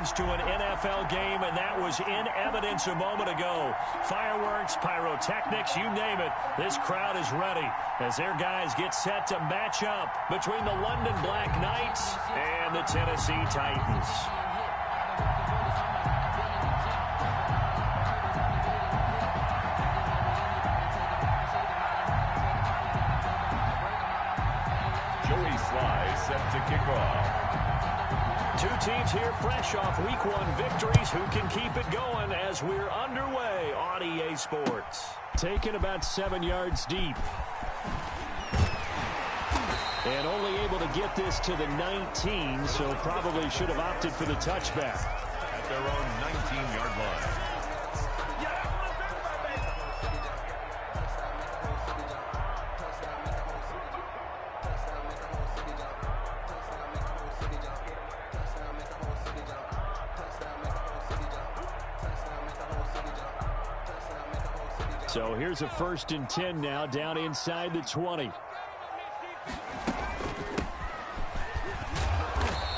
comes to an NFL game, and that was in evidence a moment ago. Fireworks, pyrotechnics, you name it. This crowd is ready as their guys get set to match up between the London Black Knights and the Tennessee Titans. Set to kick off. Two teams here fresh off Week 1 victories. Who can keep it going as we're underway on EA Sports? Taken about 7 yards deep. And only able to get this to the 19, so probably should have opted for the touchback. At their own 19-yard line. So here's a 1st and 10 now, down inside the 20.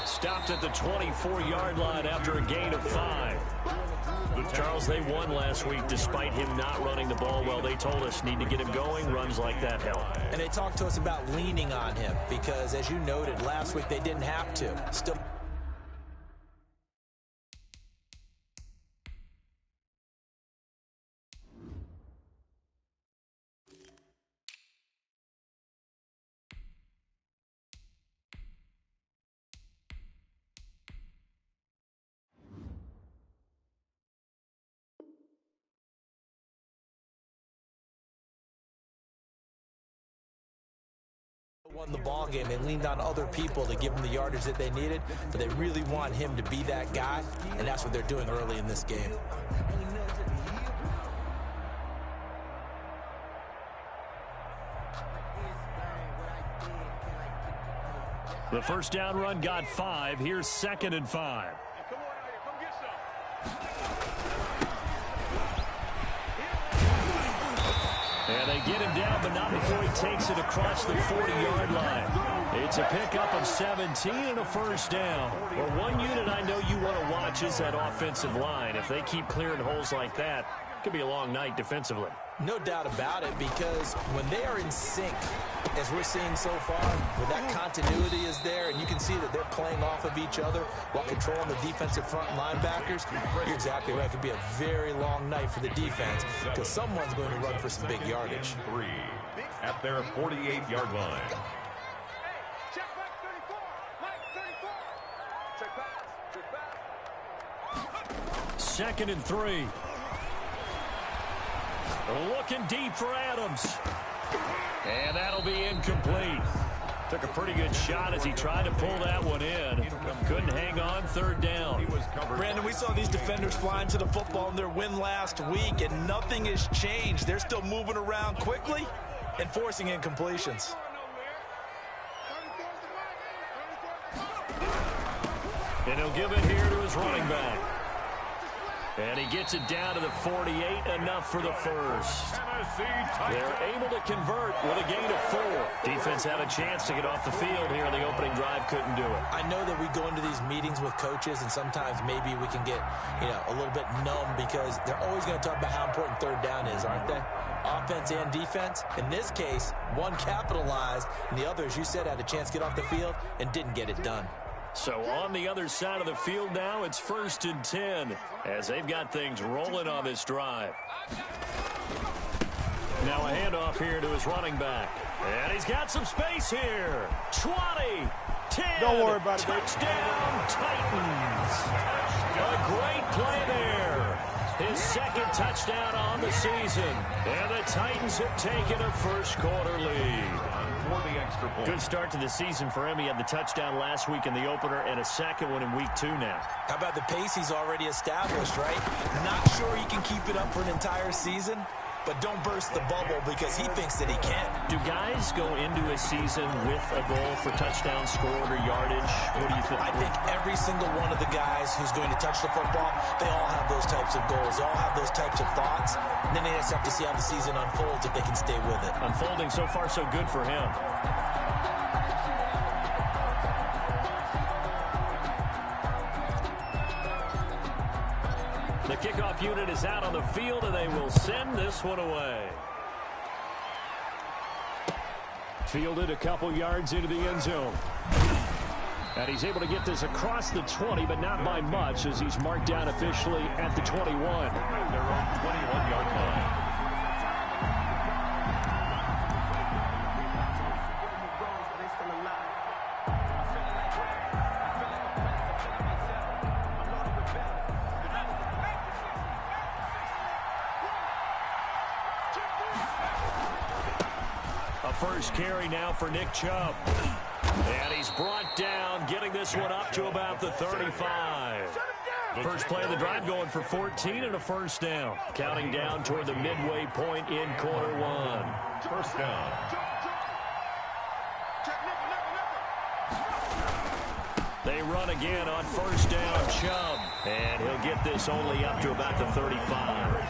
Stopped at the 24-yard line after a gain of 5. Charles, they won last week despite him not running the ball well. They told us need to get him going. Runs like that help. And they talked to us about leaning on him because, as you noted, last week they didn't have to. Still. Won the ball game. They leaned on other people to give them the yardage that they needed, but they really want him to be that guy, and that's what they're doing early in this game. The first down run got 5. Here's 2nd and 5. And they get him down, but not before he takes it across the 40-yard line. It's a pickup of 17 and a first down. Well, one unit I know you want to watch is that offensive line. If they keep clearing holes like that, it could be a long night defensively. No doubt about it, because when they are in sync, as we're seeing so far, when that continuity is there and you can see that they're playing off of each other while controlling the defensive front linebackers, you're exactly right. It could be a very long night for the defense because someone's going to run for some big yardage. 3 at their 48-yard line. Check back 34. Check back. 2nd and 3. Looking deep for Adams. And that'll be incomplete. Took a pretty good shot as he tried to pull that one in. Couldn't hang on. 3rd down. Brandon, we saw these defenders flying to the football in their win last week, and nothing has changed. They're still moving around quickly and forcing incompletions. And he'll give it here to his running back. And he gets it down to the 48, enough for the first. They're able to convert with a gain of 4. Defense had a chance to get off the field here in the opening drive, couldn't do it. I know that we go into these meetings with coaches, and sometimes maybe we can get, a little bit numb because they're always going to talk about how important 3rd down is, aren't they? Offense and defense. In this case, one capitalized, and the other, as you said, had a chance to get off the field and didn't get it done. So on the other side of the field now, it's 1st and 10 as they've got things rolling on this drive. Now a handoff here to his running back. And he's got some space here. 20, 10. Don't worry about it. Touchdown, Titans. A great play there. His 2nd touchdown on the season. And the Titans have taken a first-quarter lead. Good start to the season for him. He had the touchdown last week in the opener and a 2nd one in week 2 now. How about the pace he's already established, right? Not sure he can keep it up for an entire season, but don't burst the bubble because he thinks that he can. Do guys go into a season with a goal for touchdowns scored or yardage? What do you think? I think every single one of the guys who's going to touch the football, they all have those types of goals. They all have those types of thoughts. And then they just have to see how the season unfolds if they can stay with it. Unfolding so far so good for him. The kickoff unit is out on the field, and they will send this one away. Fielded a couple yards into the end zone. And he's able to get this across the 20, but not by much, as he's marked down officially at the 21. Their own 21-yard line. A first carry now for Nick Chubb. And he's brought down, getting this one up to about the 35. First play of the drive going for 14 and a first down. Counting down toward the midway point in quarter one. First down. They run again on first down, Chubb. And he'll get this only up to about the 35.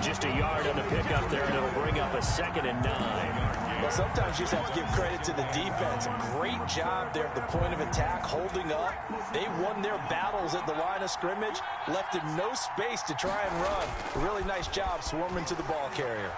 Just a yard on the pickup there, and it'll bring up a 2nd and 9. Well, sometimes you just have to give credit to the defense. Great job there at the point of attack, holding up. They won their battles at the line of scrimmage, left him no space to try and run. A really nice job swarming to the ball carrier.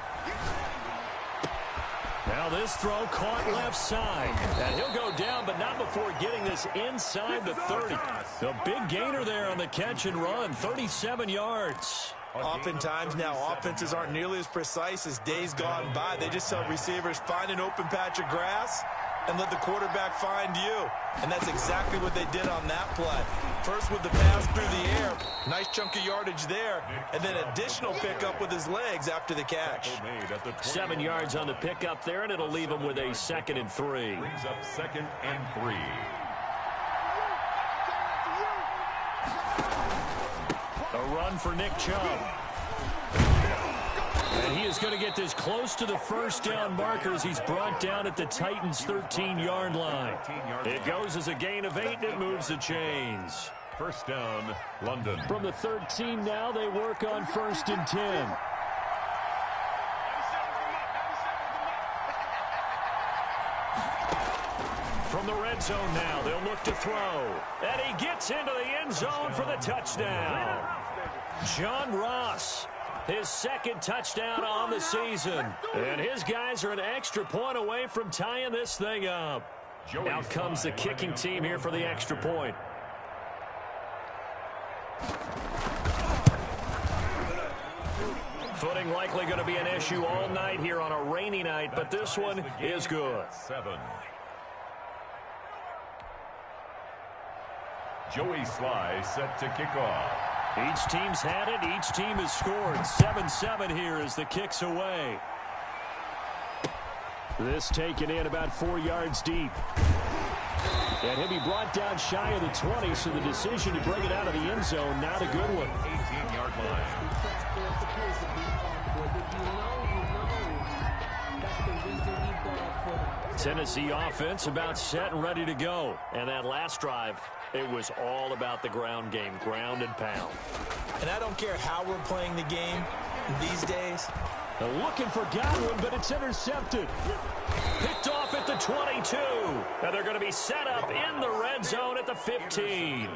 Now this throw caught left side. And he'll go down, but not before getting this inside the 30. The big gainer there on the catch and run, 37 yards. Oftentimes now offenses aren't nearly as precise as days gone by. They just tell receivers, find an open patch of grass and let the quarterback find you. And that's exactly what they did on that play. First with the pass through the air, nice chunk of yardage there, and then additional pickup with his legs after the catch. 7 yards on the pickup there, and it'll leave him with a 2nd and 3. Brings up 2nd and 3. A run for Nick Chubb. And he is going to get this close to the first down marker as he's brought down at the Titans' 13-yard line. It goes as a gain of 8, and it moves the chains. First down, London. From the 13 now, they work on 1st and 10. From the red zone now, they'll look to throw. And he gets into the end zone for the touchdown. John Ross, his 2nd touchdown on the season. And his guys are an extra point away from tying this thing up. Out comes the kicking team here for the extra point. Footing likely going to be an issue all night here on a rainy night, but this one is good. 7. Joey Sly set to kick off. Each team's had it. Each team has scored. 7-7 here as the kick's away. This taken in about 4 yards deep. And he'll be brought down shy of the 20, so the decision to bring it out of the end zone, not a good one. 18-yard line. Tennessee offense about set and ready to go. And that last drive, it was all about the ground game, ground and pound. And I don't care how we're playing the game these days. They're looking for Godwin, but it's intercepted. Picked off at the 22. And they're going to be set up in the red zone at the 15.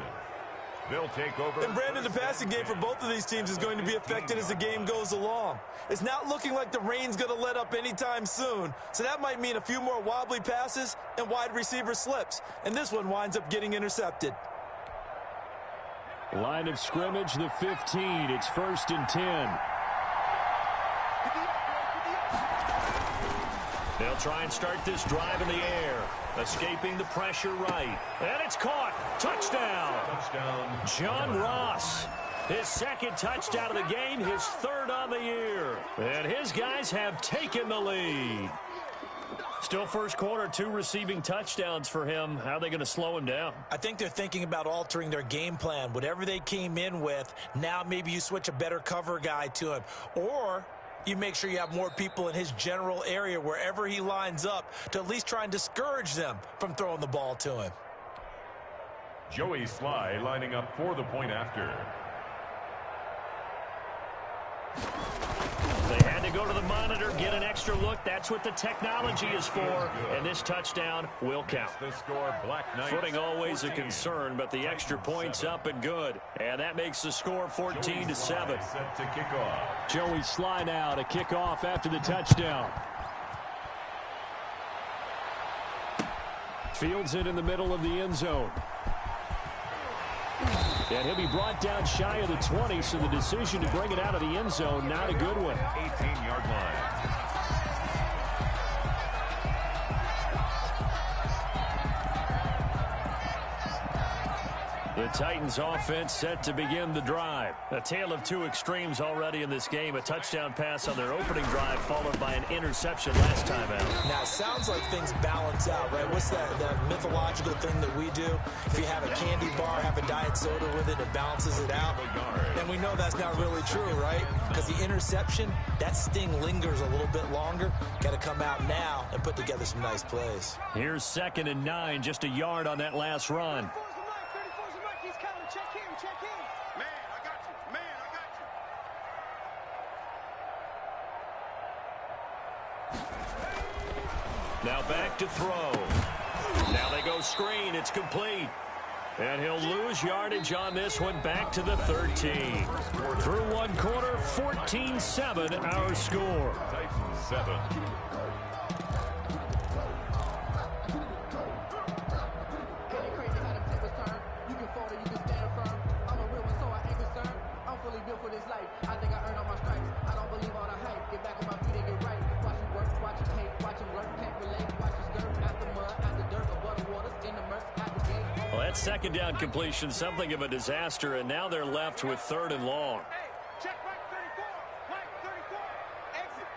They'll take over. And Brandon, the passing game for both of these teams is going to be affected as the game goes along. It's not looking like the rain's going to let up anytime soon, so that might mean a few more wobbly passes and wide receiver slips. And this one winds up getting intercepted. Line of scrimmage, the 15. It's 1st and 10. They'll try and start this drive in the air. Escaping the pressure right. And it's caught. Touchdown. Touchdown. John Ross. His 2nd touchdown of the game, his 3rd on the year. And his guys have taken the lead. Still first quarter, 2 receiving touchdowns for him. How are they going to slow him down? I think they're thinking about altering their game plan. Whatever they came in with, now maybe you switch a better cover guy to him. Or you make sure you have more people in his general area wherever he lines up to at least try and discourage them from throwing the ball to him. Joey Sly lining up for the point after. They had Had to go to the monitor, get an extra look. That's what the technology is for, and this touchdown will count. The score, Black Knights. Footing always a concern, but the extra point's up and good. And that makes the score 14-7. Set to kick off. Joey Slye now to kick off after the touchdown. Fields it in the middle of the end zone. And he'll be brought down shy of the 20, so the decision to bring it out of the end zone, not a good one. 18-yard line. The Titans offense set to begin the drive. A tale of two extremes already in this game. A touchdown pass on their opening drive followed by an interception last time out. Now, it sounds like things balance out, right? What's that mythological thing that we do? If you have a candy bar, have a diet soda with it, it balances it out. And we know that's not really true, right? Because the interception, that sting lingers a little bit longer. Got to come out now and put together some nice plays. Here's 2nd and 9, just a yard on that last run. Now back to throw. Now they go screen. It's complete. And he'll lose yardage on this one, back to the 13. Through one quarter, 14-7 our score. Titans 7. Well, that second down completion, something of a disaster, and now they're left with 3rd and long. Check right 34. Right 34. Exit.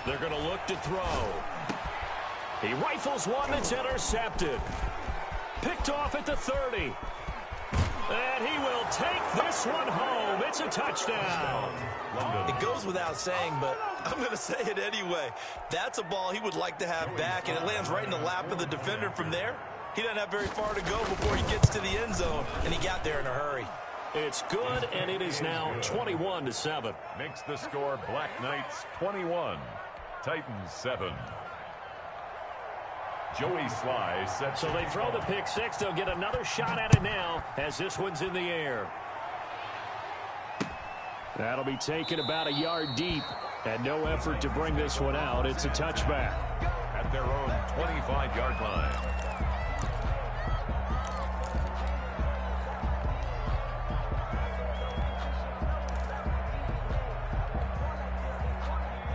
They're going to look to throw. He rifles one that's intercepted. Picked off at the 30. And he will take this one home. It's a touchdown. It goes without saying, but I'm going to say it anyway. That's a ball he would like to have back, and it lands right in the lap of the defender from there. He doesn't have very far to go before he gets to the end zone, and he got there in a hurry. It's good, and it is now 21-7. Makes the score Black Knights 21, Titans 7. Joey Slye sets. So they throw the pick six. They'll get another shot at it now as this one's in the air. That'll be taken about a yard deep, and no effort to bring this one out. It's a touchback. At their own 25-yard line.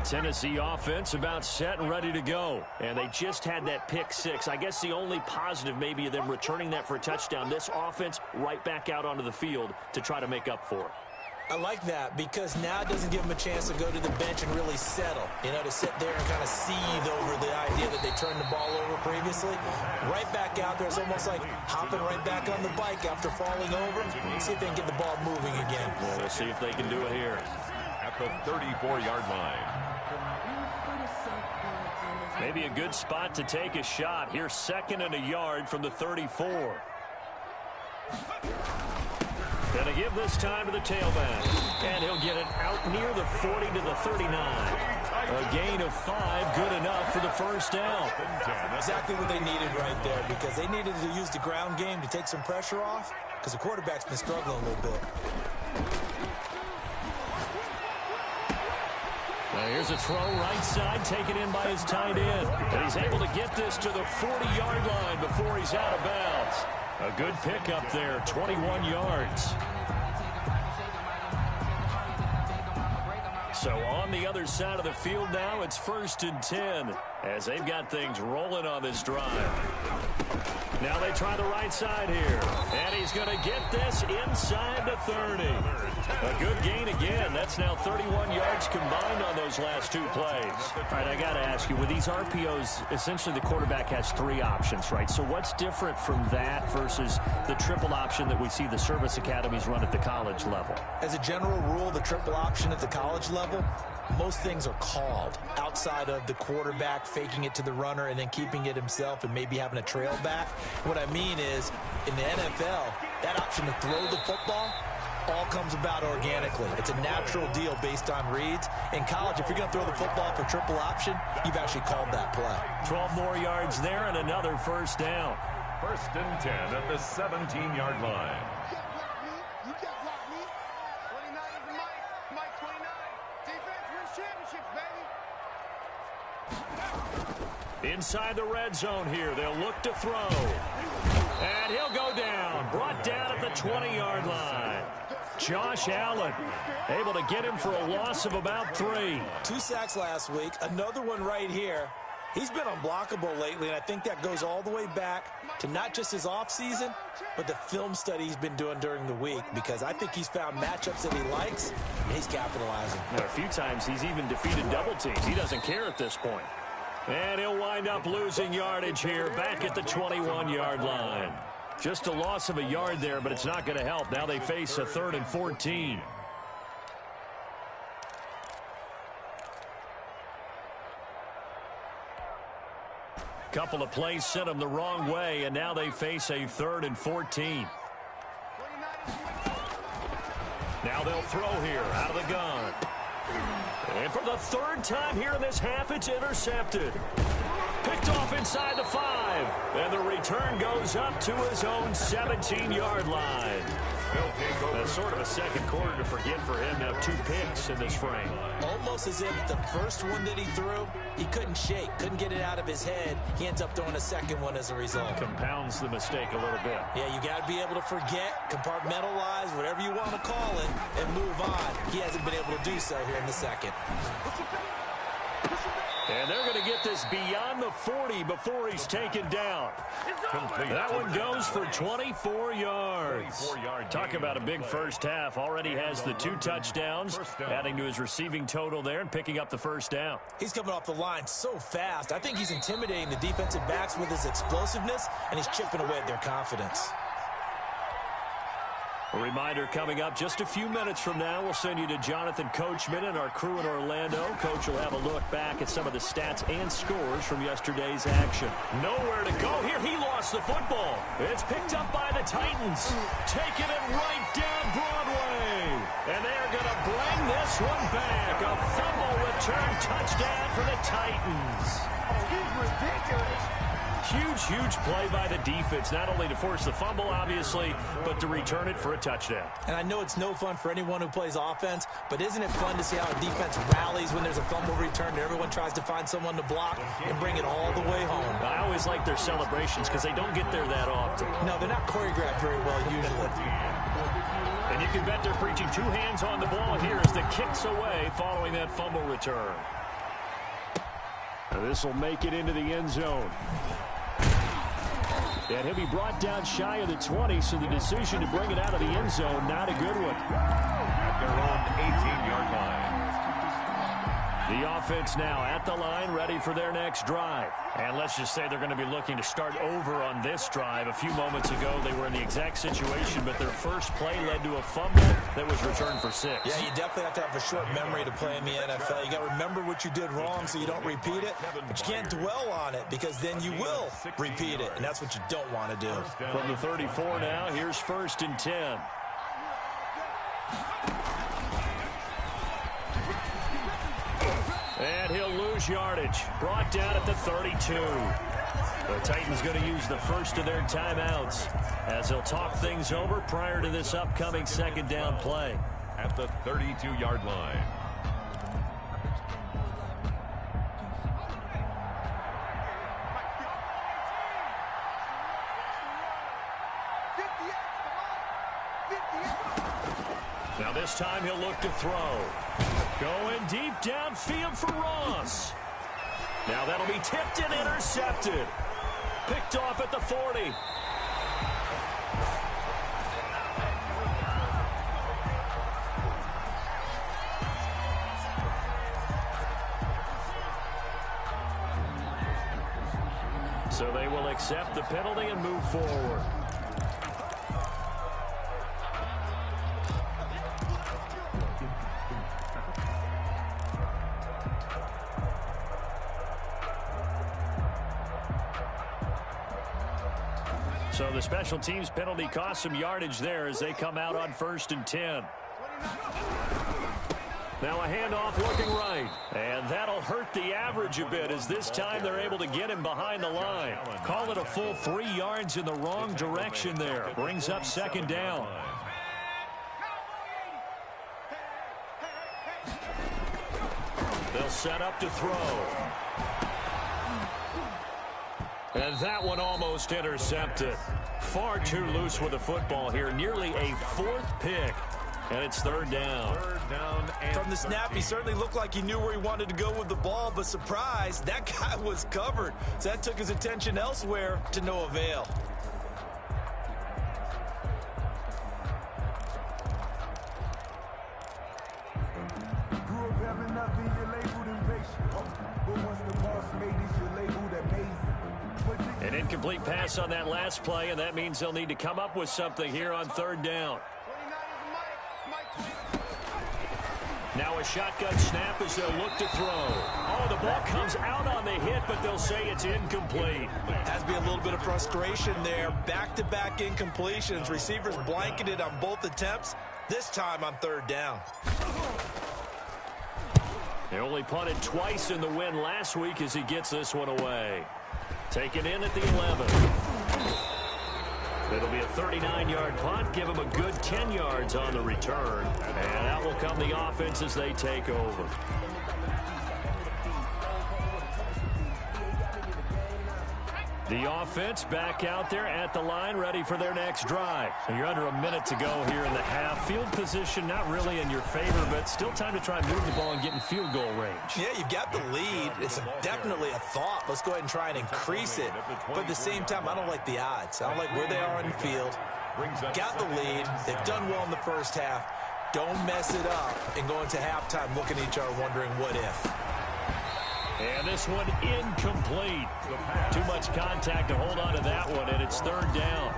Tennessee offense about set and ready to go. And they just had that pick six. I guess the only positive maybe of them returning that for a touchdown. This offense right back out onto the field to try to make up for it. I like that because now it doesn't give them a chance to go to the bench and really settle. You know, to sit there and kind of seethe over the idea that they turned the ball over previously. Right back out there. It's almost like hopping right back on the bike after falling over. See if they can get the ball moving again. Well, we'll see if they can do it here. At the 34-yard line. Maybe a good spot to take a shot. Here's 2nd and a yard from the 34. Gonna give this time to the tailback. And he'll get it out near the 40 to the 39. A gain of 5, good enough for the first down. Exactly what they needed right there, because they needed to use the ground game to take some pressure off, because the quarterback's been struggling a little bit. Now here's a throw right side, taken in by his tight end. And he's able to get this to the 40-yard line before he's out of bounds. A good pickup there, 21 yards. So on the other side of the field now, it's 1st and 10 as they've got things rolling on this drive. Now they try the right side here. And he's going to get this inside the 30. A good gain again. That's now 31 yards combined on those last 2 plays. All right, I got to ask you, with these RPOs, essentially the quarterback has 3 options, right? So what's different from that versus the triple option that we see the service academies run at the college level? As a general rule, the triple option at the college level, most things are called outside of the quarterback faking it to the runner and then keeping it himself and maybe having a trail back. What I mean is, in the NFL, that option to throw the football, all comes about organically. It's a natural deal based on reads. In college, if you're going to throw the football for triple option, you've actually called that play. 12 more yards there and another first down. 1st and 10 at the 17-yard line. You can't block me. 29 is Mike 29. Defense wins championships, baby. Inside the red zone here. They'll look to throw. And he'll go down. Brought down at the 20-yard line. Josh Allen able to get him for a loss of about 3. 2 sacks last week. Another one right here. He's been unblockable lately, and I think that goes all the way back to not just his offseason, but the film study he's been doing during the week, because I think he's found matchups that he likes, and he's capitalizing. Now, a few times he's even defeated double teams. He doesn't care at this point. And he'll wind up losing yardage here back at the 21-yard line. Just a loss of a yard there, but it's not going to help. Now they face a 3rd and 14. Couple of plays sent them the wrong way, and now they face a 3rd and 14. Now they'll throw here out of the gun. And for the 3rd time here in this half, it's intercepted. Picked off inside the 5. And the return goes up to his own 17-yard line. That's sort of a second quarter to forget for him. Now 2 picks in this frame. Almost as if the first one that he threw, he couldn't shake, couldn't get it out of his head. He ends up throwing a second one as a result. Compounds the mistake a little bit. Yeah, you got to be able to forget, compartmentalize, whatever you want to call it, and move on. He hasn't been able to do so here in the second. And they're going to get this beyond the 40 before he's taken down. Complete. That one goes for 24 yards. Talk about a big first half. Already has the 2 touchdowns, adding to his receiving total there and picking up the first down. He's coming off the line so fast. I think he's intimidating the defensive backs with his explosiveness, and he's chipping away at their confidence. A reminder coming up just a few minutes from now. We'll send you to Jonathan Coachman and our crew in Orlando. Coach will have a look back at some of the stats and scores from yesterday's action. Nowhere to go here. He lost the football. It's picked up by the Titans. Taking it right down Broadway. And they're going to bring this one back. A fumble return touchdown for the Titans. Oh, he's ridiculous. Huge play by the defense, not only to force the fumble, obviously, but to return it for a touchdown. And I know it's no fun for anyone who plays offense, but isn't it fun to see how a defense rallies when there's a fumble return and everyone tries to find someone to block and bring it all the way home? I always like their celebrations because they don't get there that often. No, they're not choreographed very well usually. And you can bet they're preaching 2 hands on the ball here as the kick's away following that fumble return. This will make it into the end zone. And he'll be brought down shy of the 20, so the decision to bring it out of the end zone, not a good one. At their own 18-yard line. The offense now at the line, ready for their next drive. And let's just say they're going to be looking to start over on this drive. A few moments ago, they were in the exact situation, but their first play led to a fumble that was returned for 6. Yeah, you definitely have to have a short memory to play in the NFL. You got to remember what you did wrong so you don't repeat it, but you can't dwell on it because then you will repeat it, and that's what you don't want to do. From the 34 now, here's 1st and 10. And he'll lose yardage. Brought down at the 32. The Titans going to use the first of their timeouts as they'll talk things over prior to this upcoming 2nd down play. At the 32-yard line. Now this time he'll look to throw. Going deep downfield for Ross. Now that'll be tipped and intercepted. Picked off at the 40. So they will accept the penalty and move forward. So the special teams penalty cost some yardage there as they come out on 1st and 10. Now a handoff looking right. And that'll hurt the average a bit as this time they're able to get him behind the line. Call it a full 3 yards in the wrong direction there. Brings up 2nd down. They'll set up to throw. And that one almost intercepted. Far too loose with the football here. Nearly a 4th pick. And it's 3rd down. From the snap, he certainly looked like he knew where he wanted to go with the ball, but surprise, that guy was covered. So that took his attention elsewhere to no avail. An incomplete pass on that last play, and that means they'll need to come up with something here on 3rd down. Now a shotgun snap as they'll look to throw. Oh, the ball comes out on the hit, but they'll say it's incomplete. Has to be a little bit of frustration there. Back-to-back incompletions. Receivers blanketed on both attempts, this time on 3rd down. They only punted twice in the win last week as he gets this one away. Taken in at the 11. It'll be a 39-yard punt. Give him a good 10 yards on the return. And out will come the offense as they take over. The offense back out there at the line, ready for their next drive. And you're under a minute to go here in the half. Field position not really in your favor, but still time to try and move the ball and get in field goal range. Yeah, you've got the lead. It's definitely a thought. Let's go ahead and try and increase it. But at the same time, I don't like the odds. I don't like where they are on the field. Got the lead. They've done well in the first half. Don't mess it up and go into halftime looking at each other wondering what if. And this one incomplete. Too much contact to hold on to that one, and it's 3rd down.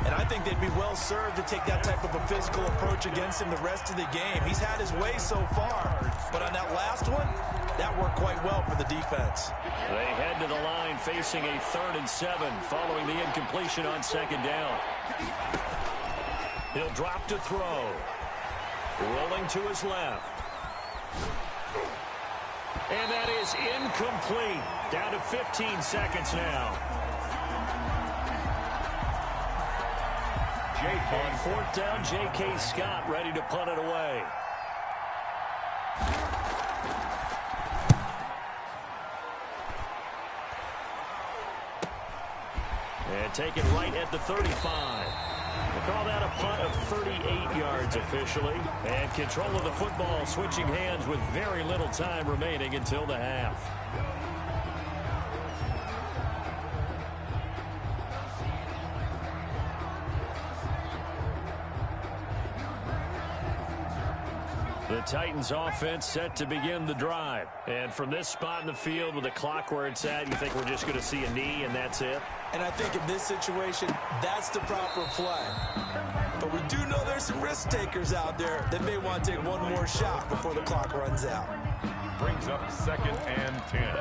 And I think they'd be well served to take that type of a physical approach against him the rest of the game. He's had his way so far, but on that last one, that worked quite well for the defense. They head to the line facing a 3rd and 7 following the incompletion on 2nd down. He'll drop to throw. Rolling to his left. And that is incomplete. Down to 15 seconds now. On 4th down, J.K. Scott ready to punt it away. And taken right at the 35. We'll call that a punt of 38 yards officially. And control of the football switching hands with very little time remaining until the half. The Titans offense set to begin the drive. And from this spot in the field with the clock where it's at, you think we're just going to see a knee and that's it? And I think in this situation, that's the proper play. But we do know there's some risk takers out there that may want to take one more shot before the clock runs out. Brings up 2nd and 10.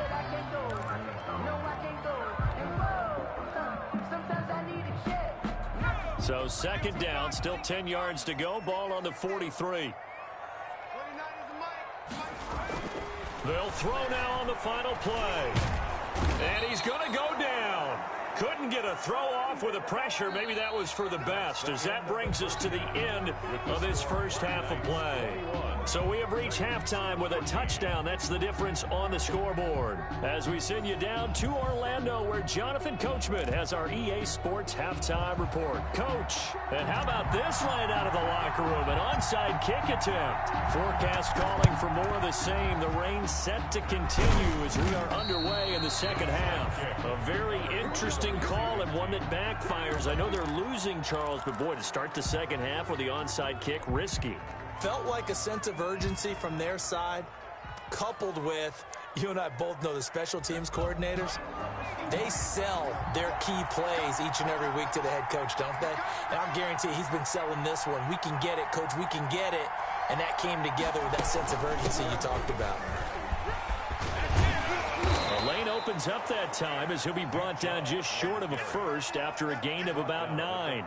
So 2nd down, still 10 yards to go. Ball on the 43. They'll throw now on the final play. And he's going to go down. Couldn't get a throw off with the pressure. Maybe that was for the best, as that brings us to the end of this first half of play. So we have reached halftime with a touchdown. That's the difference on the scoreboard. As we send you down to Orlando, where Jonathan Coachman has our EA Sports halftime report. Coach, and how about this line out of the locker room? An onside kick attempt. Forecast calling for more of the same. The rain set to continue as we are underway in the second half. A very interesting call and one that backfires. I know they're losing, Charles, but boy, to start the second half with the onside kick, risky. Felt like a sense of urgency from their side, coupled with, you and I both know the special teams coordinators, they sell their key plays each and every week to the head coach, don't they? And I guarantee he's been selling this one. We can get it, coach, we can get it. And that came together with that sense of urgency you talked about. A lane open opens up that time as he'll be brought down just short of a first after a gain of about 9.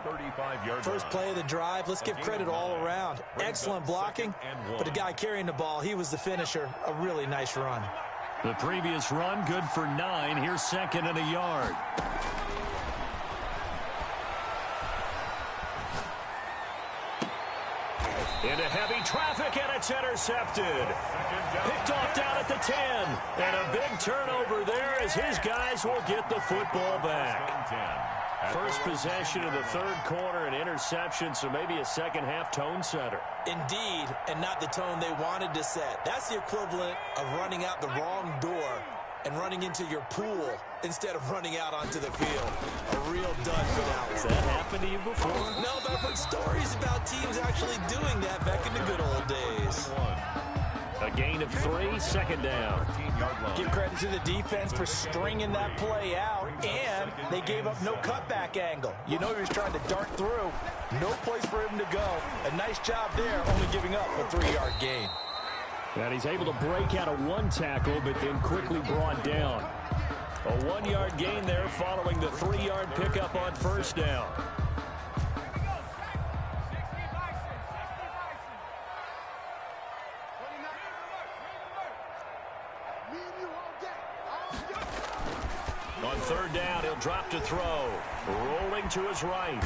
First play of the drive, let's give credit all around. Excellent blocking, but the guy carrying the ball, he was the finisher. A really nice run. The previous run, good for 9. Here's 2nd and a yard. Into heavy traffic, and it's intercepted. Picked off down at the 10. And a big turnover there as his guys will get the football back. First possession of the 3rd quarter, an interception, so maybe a second-half tone setter. Indeed, and not the tone they wanted to set. That's the equivalent of running out the wrong door and running into your pool instead of running out onto the field. A real dud for that one. Has that happened to you before? No, but I've heard stories about teams actually doing that back in the good old days. A gain of 3, 2nd down. Give credit to the defense for stringing that play out, and they gave up no cutback angle. You know he was trying to dart through. No place for him to go. A nice job there, only giving up a 3-yard gain. And he's able to break out of 1 tackle, but then quickly brought down. A 1-yard gain there following the 3-yard pickup on 1st down. On 3rd down, he'll drop to throw. Rolling to his right.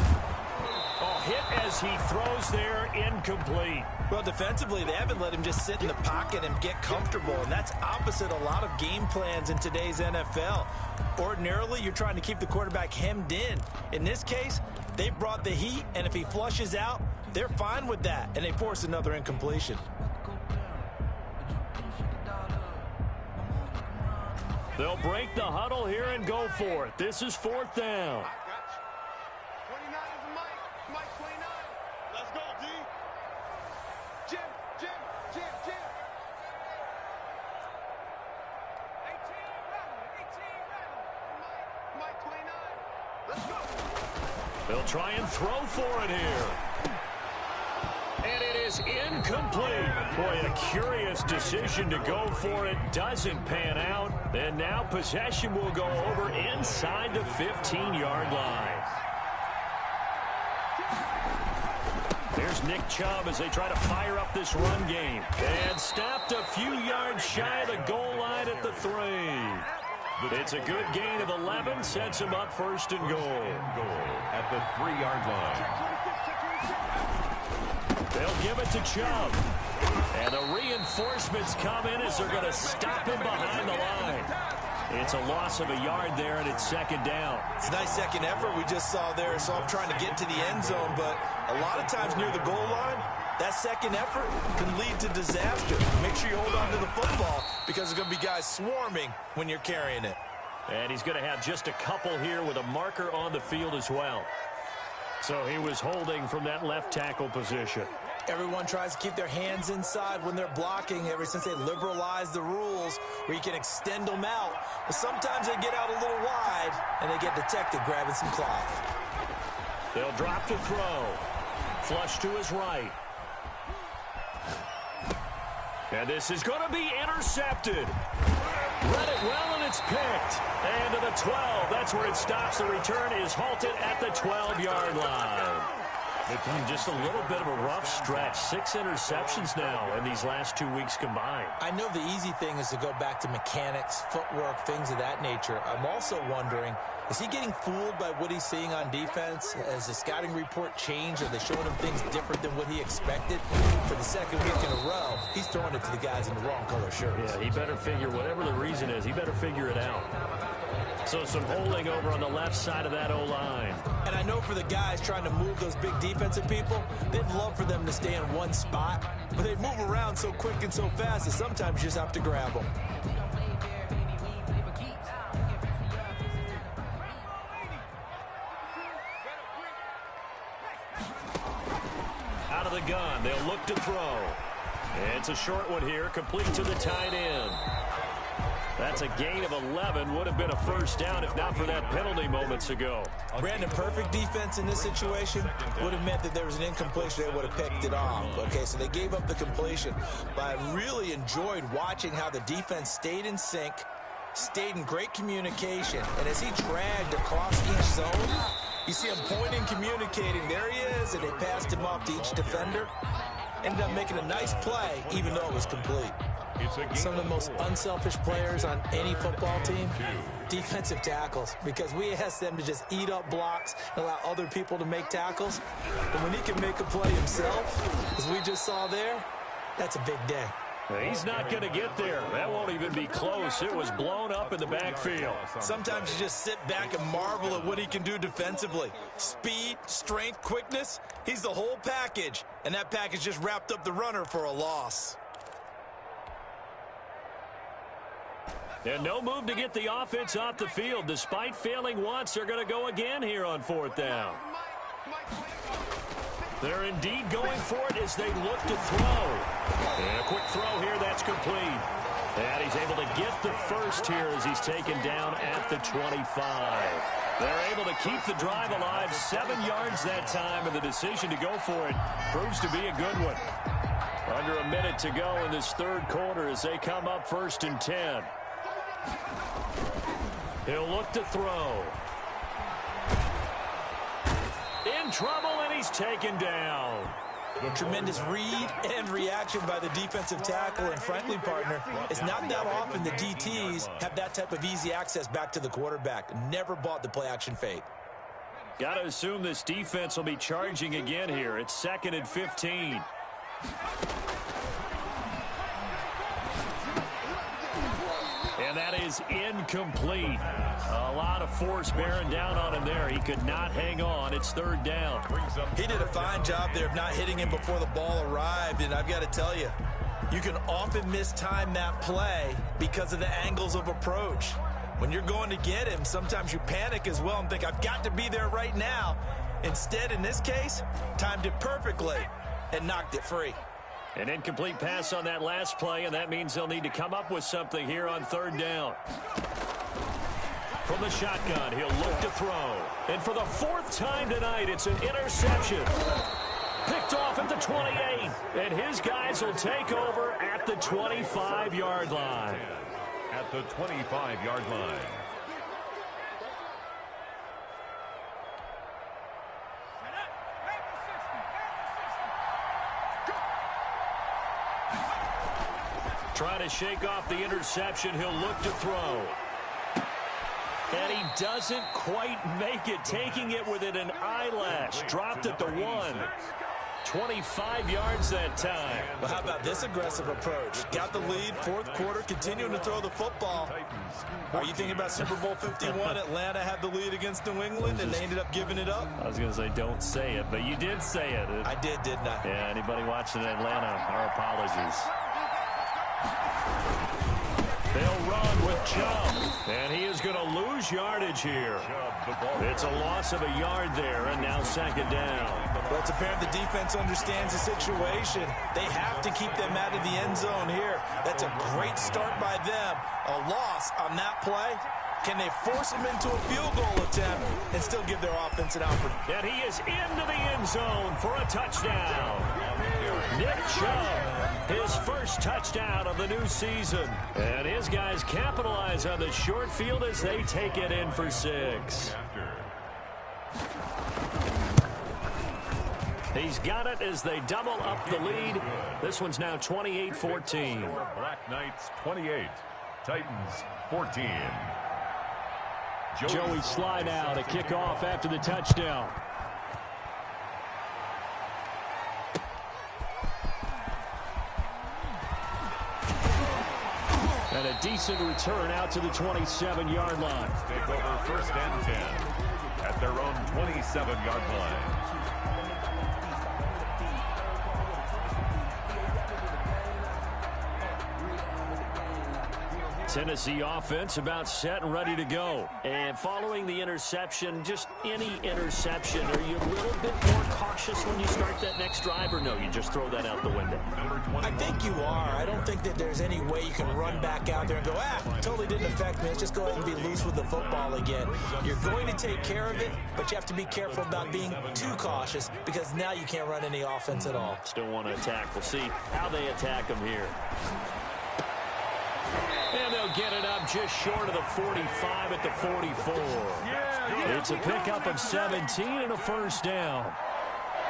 Oh, hit as he throws there, incomplete. Well, defensively, they haven't let him just sit in the pocket and get comfortable, and that's opposite a lot of game plans in today's NFL. Ordinarily, you're trying to keep the quarterback hemmed in. In this case, they brought the heat, and if he flushes out, they're fine with that, and they force another incompletion. They'll break the huddle here and go for it. This is 4th down. 29 is Mike. Mike 29. Let's go, D. Jim. 18 Mike 29. Let's go. They'll try and throw for it here. And it is incomplete. Boy, a curious decision to go for it. Doesn't pan out. And now possession will go over inside the 15-yard line. There's Nick Chubb as they try to fire up this run game. And stopped a few yards shy of the goal line at the 3. It's a good gain of 11. Sets him up 1st and goal. At the 3-yard line. They'll give it to Chubb. And the reinforcements come in as they're going to stop him behind the line. It's a loss of a yard there, and it's 2nd down. It's a nice second effort we just saw there, so I'm trying to get to the end zone, but a lot of times near the goal line, that second effort can lead to disaster. Make sure you hold on to the football because there's going to be guys swarming when you're carrying it. And he's going to have just a couple here with a marker on the field as well. So he was holding from that left tackle position. Everyone tries to keep their hands inside when they're blocking ever since they liberalized the rules where you can extend them out. But sometimes they get out a little wide and they get detected grabbing some cloth. They'll drop to throw. Flush to his right. And this is going to be intercepted. Read it well, and it's picked. And to the 12. That's where it stops. The return is halted at the 12-yard line. Just a little bit of a rough stretch. 6 interceptions now in these last 2 weeks combined. I know the easy thing is to go back to mechanics, footwork, things of that nature. I'm also wondering, is he getting fooled by what he's seeing on defense? Has the scouting report changed? Are they showing him things different than what he expected? For the 2nd week in a row, he's throwing it to the guys in the wrong color shirts. Yeah, he better figure, whatever the reason is, he better figure it out. So some holding over on the left side of that O-line. And I know for the guys trying to move those big defensive people, they'd love for them to stay in one spot. But they move around so quick and so fast that sometimes you just have to grab them. Out of the gun, they'll look to throw. It's a short one here, complete to the tight end. That's a gain of 11. Would have been a first down if not for that penalty moments ago. Brandon, perfect defense in this situation would have meant that there was an incompletion. They would have picked it off. Okay, so they gave up the completion. But I really enjoyed watching how the defense stayed in sync, stayed in great communication. And as he dragged across each zone, you see him pointing, communicating. There he is, and they passed him off to each defender. Ended up making a nice play, even though it was complete. Some of the most unselfish players on any football team, defensive tackles, because we ask them to just eat up blocks and allow other people to make tackles. But when he can make a play himself, as we just saw there, that's a big day. He's not going to get there. That won't even be close. It was blown up in the backfield. Sometimes you just sit back and marvel at what he can do defensively. Speed, strength, quickness, he's the whole package. And that package just wrapped up the runner for a loss. And no move to get the offense off the field. Despite failing once, they're going to go again here on 4th down. They're indeed going for it as they look to throw. And a quick throw here, that's complete. And he's able to get the first here as he's taken down at the 25. They're able to keep the drive alive, 7 yards that time, and the decision to go for it proves to be a good one. Under a minute to go in this 3rd quarter as they come up 1st and 10. He'll look to throw. In trouble, and he's taken down. Tremendous read and reaction by the defensive tackle, and frankly, partner, it's not that often the DTs have that type of easy access back to the quarterback. Never bought the play-action fake. Got to assume this defense will be charging again here. It's 2nd and 15. And that is incomplete. A lot of force bearing down on him there. He could not hang on. It's 3rd down. He did a fine job there of not hitting him before the ball arrived, and I've got to tell you, you can often mistime that play because of the angles of approach. When you're going to get him, sometimes you panic as well and think, I've got to be there right now. Instead, in this case, timed it perfectly and knocked it free. An incomplete pass on that last play, and that means they'll need to come up with something here on 3rd down. From the shotgun, he'll look to throw. And for the 4th time tonight, it's an interception. Picked off at the 28. And his guys will take over at the 25-yard line. At the 25-yard line. Trying to shake off the interception. He'll look to throw. And he doesn't quite make it, taking it within an eyelash. Dropped at the 1. 25 yards that time. But how about this aggressive approach? Got the lead, 4th quarter, continuing to throw the football. Are you thinking about Super Bowl 51? Atlanta had the lead against New England, and they ended up giving it up? I was going to say, don't say it, but you did say it. I did, didn't I? Yeah, anybody watching Atlanta, our apologies. They'll run with Chubb, and he is going to lose yardage here. It's a loss of a yard there, and now 2nd down. Well, it's apparent the defense understands the situation. They have to keep them out of the end zone here. That's a great start by them. A loss on that play. Can they force him into a field goal attempt and still give their offense an opportunity? And he is into the end zone for a touchdown. Nick Chubb, his first touchdown of the new season. And his guys capitalize on the short field as they take it in for 6. He's got it as they double up the lead. This one's now 28-14. Black Knights 28, Titans 14. Joey Slye now to kick off after the touchdown. And a decent return out to the 27-yard line. Take over 1st and 10 at their own 27-yard line. Tennessee offense about set and ready to go. And following the interception, just any interception, are you a little bit more cautious when you start that next drive, or no, you just throw that out the window? I think you are. I don't think that there's any way you can run back out there and go, totally didn't affect me. Let's just go ahead and be loose with the football again. You're going to take care of it, but you have to be careful about being too cautious because now you can't run any offense at all. Still want to attack. We'll see how they attack them here. And they'll get it up just short of the 45 at the 44. It's a pickup of 17 and a first down.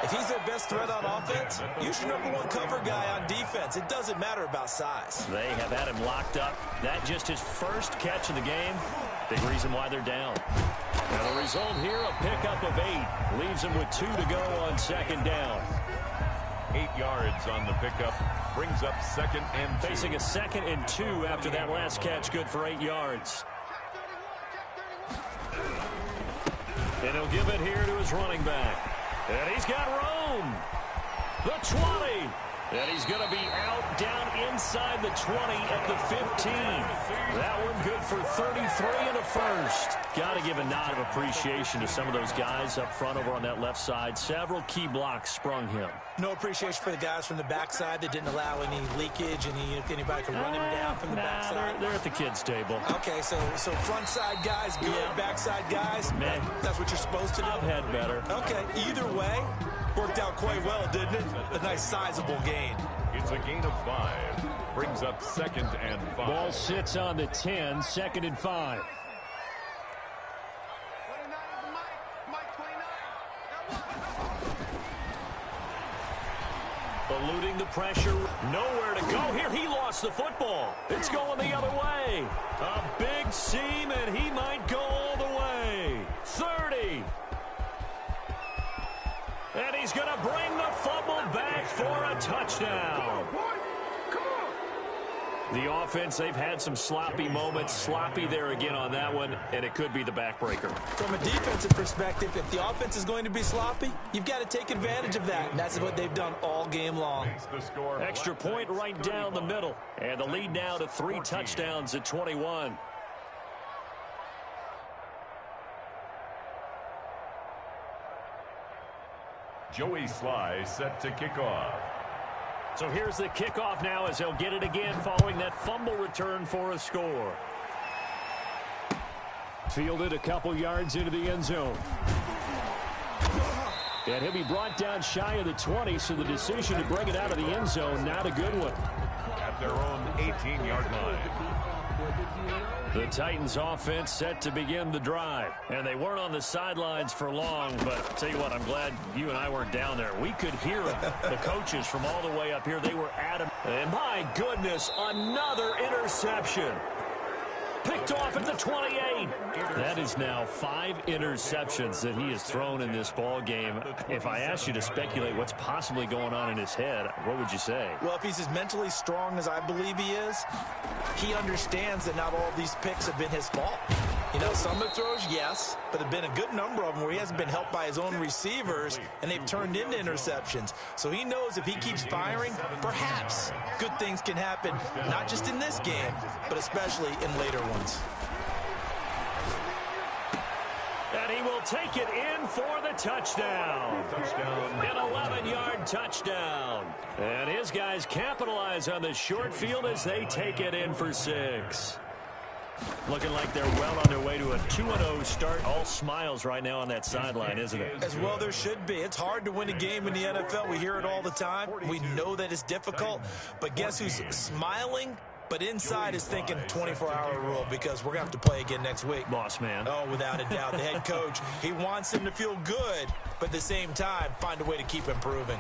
If he's their best threat on offense, use your number one cover guy on defense. It doesn't matter about size. They have had him locked up. That just his first catch of the game. Big reason why they're down. Now the result here, a pickup of 8. Leaves them with 2 to go on second down. 8 yards on the pickup. Brings up 2nd and 2. Facing a 2nd and 2 after that last catch, good for 8 yards. And he'll give it here to his running back. And he's got room. The 20. And he's going to be out down inside the 20 at the 15. That one good for 33 and a first. Got to give a nod of appreciation to some of those guys up front over on that left side. Several key blocks sprung him. No appreciation for the guys from the backside that didn't allow any leakage, and anybody could run him down from the backside. They're at the kids' table. Okay, so front side guys good, backside guys, man, that's what you're supposed to do. I've had better. Okay, either way, worked out quite well, didn't it? A nice sizable gain. It's a gain of 5. Brings up 2nd and 5. Ball sits on the 10, 2nd and 5. 29 is the Mike 29. Eluding the pressure. Nowhere to go here. He lost the football. It's going the other way. A big seam, and he might go all the way. 30. And he's going to bring the fumble back for a touchdown. The offense, they've had some sloppy moments. Sloppy there again on that one, and it could be the backbreaker. From a defensive perspective, if the offense is going to be sloppy, you've got to take advantage of that, and that's what they've done all game long. Extra point right down the middle, and the lead now to 3 touchdowns at 21. Joey Sly set to kick off. So here's the kickoff now as they'll get it again following that fumble return for a score. Fielded a couple yards into the end zone. And he'll be brought down shy of the 20, so the decision to bring it out of the end zone, not a good one. At their own 18-yard line. The Titans offense set to begin the drive. And they weren't on the sidelines for long, but I'll tell you what, I'm glad you and I weren't down there. We could hear them. The coaches from all the way up here, they were adamant. And my goodness, another interception. Picked off at the 28. That is now 5 interceptions that he has thrown in this ball game. If I asked you to speculate what's possibly going on in his head, what would you say? Well, if he's as mentally strong as I believe he is, he understands that not all these picks have been his fault. You know, some of the throws, yes, but there have been a good number of them where he hasn't been helped by his own receivers, and they've turned into interceptions. So he knows if he keeps firing, perhaps good things can happen, not just in this game, but especially in later ones. And he will take it in for the touchdown. An 11-yard touchdown. And his guys capitalize on the short field as they take it in for 6. Looking like they're well on their way to a 2-0 start. All smiles right now on that sideline, isn't it? As well there should be. It's hard to win a game in the NFL. We hear it all the time. We know that it's difficult. But guess who's smiling? But inside is thinking 24-hour rule because we're going to have to play again next week. Boss man. Oh, without a doubt. The head coach, he wants him to feel good, but at the same time, find a way to keep improving.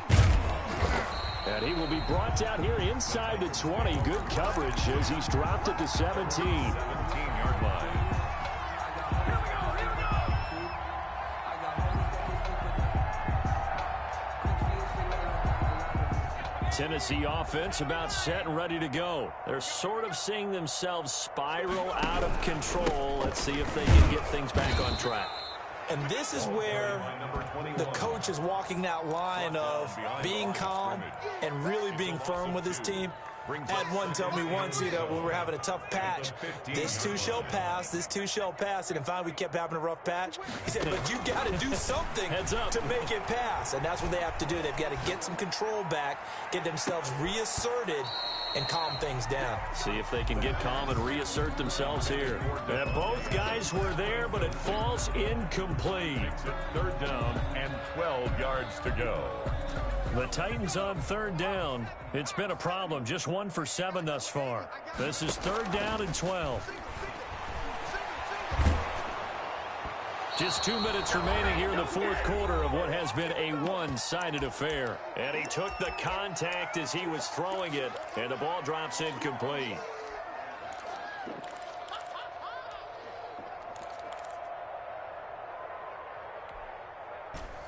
And he will be brought down here inside the 20. Good coverage as he's dropped at the 17. 17-yard line. Tennessee offense about set and ready to go. They're sort of seeing themselves spiral out of control. Let's see if they can get things back on track. And this is where the coach is walking that line of being calm and really being firm with his team. Had one tell me once, you know, when we're having a tough patch, this too shall pass, this too shall pass. And finally we kept having a rough patch. He said, but you got to do something to make it pass. And that's what they have to do. They've got to get some control back, get themselves reasserted, and calm things down. See if they can get calm and reassert themselves here. And both guys were there, but it falls incomplete. Third down and 12 yards to go. The Titans on third down. It's been a problem. Just 1 for 7 thus far. This is 3rd down and 12. Just 2 minutes remaining here in the 4th quarter of what has been a one-sided affair. And he took the contact as he was throwing it, and the ball drops incomplete.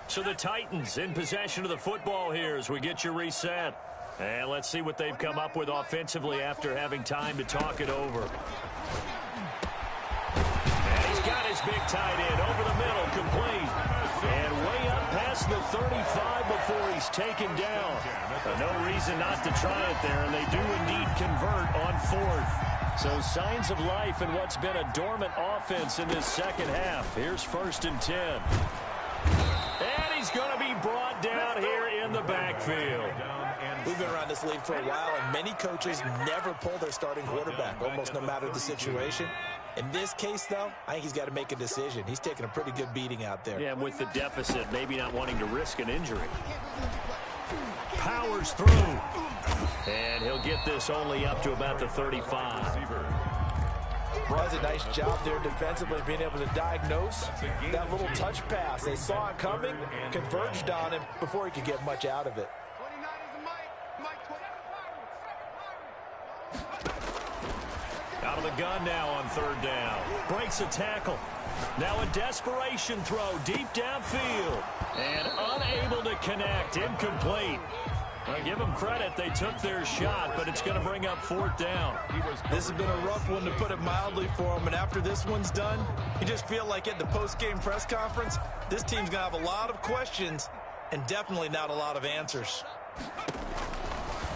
So the Titans in possession of the football here as we get you reset. And let's see what they've come up with offensively after having time to talk it over. And he's got his big tight end over the middle, complete. And way up past the 35 before he's taken down. No reason not to try it there, and they do indeed convert on 4th. So signs of life in what's been a dormant offense in this second half. Here's 1st and 10. And he's going to be brought down here in the backfield. We've been around this league for a while, and many coaches never pull their starting quarterback, almost no matter the situation. In this case, though, I think he's got to make a decision. He's taking a pretty good beating out there. Yeah, and with the deficit, maybe not wanting to risk an injury. Powers through. And he'll get this only up to about the 35. Does a nice job there defensively, being able to diagnose that little touch pass. They saw it coming, converged on him before he could get much out of it. Out of the gun now on 3rd down. Breaks a tackle. Now a desperation throw deep downfield. And unable to connect. Incomplete. I give them credit. They took their shot, but it's going to bring up 4th down. This has been a rough one, to put it mildly, for him. And after this one's done, you just feel like at the post-game press conference, this team's going to have a lot of questions and definitely not a lot of answers.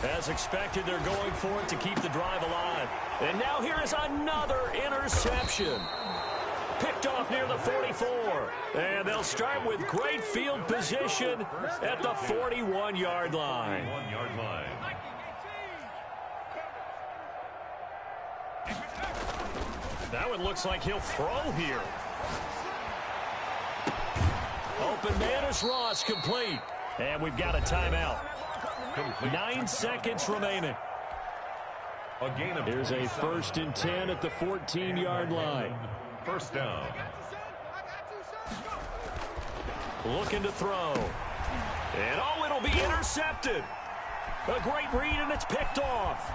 As expected, they're going for it to keep the drive alive. And now here is another interception. Picked off near the 44. And they'll start with great field position at the 41-yard line. That one looks like he'll throw here. Open man is Ross, complete. And we've got a timeout. 9 seconds remaining. Here's a 1st and 10 at the 14-yard line. 1st down. Looking to throw. And oh, it'll be intercepted. A great read, and it's picked off.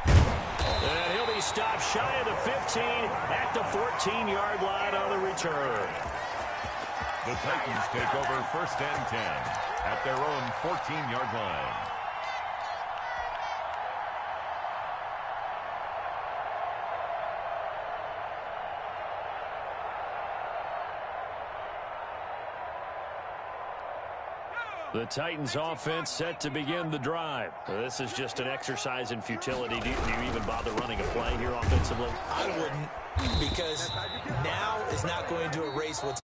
And he'll be stopped shy of the 15 at the 14-yard line on the return. The Titans take over 1st and 10 at their own 14-yard line. The Titans offense set to begin the drive. This is just an exercise in futility. Do you even bother running a play here offensively? I wouldn't, because now is not going to erase what's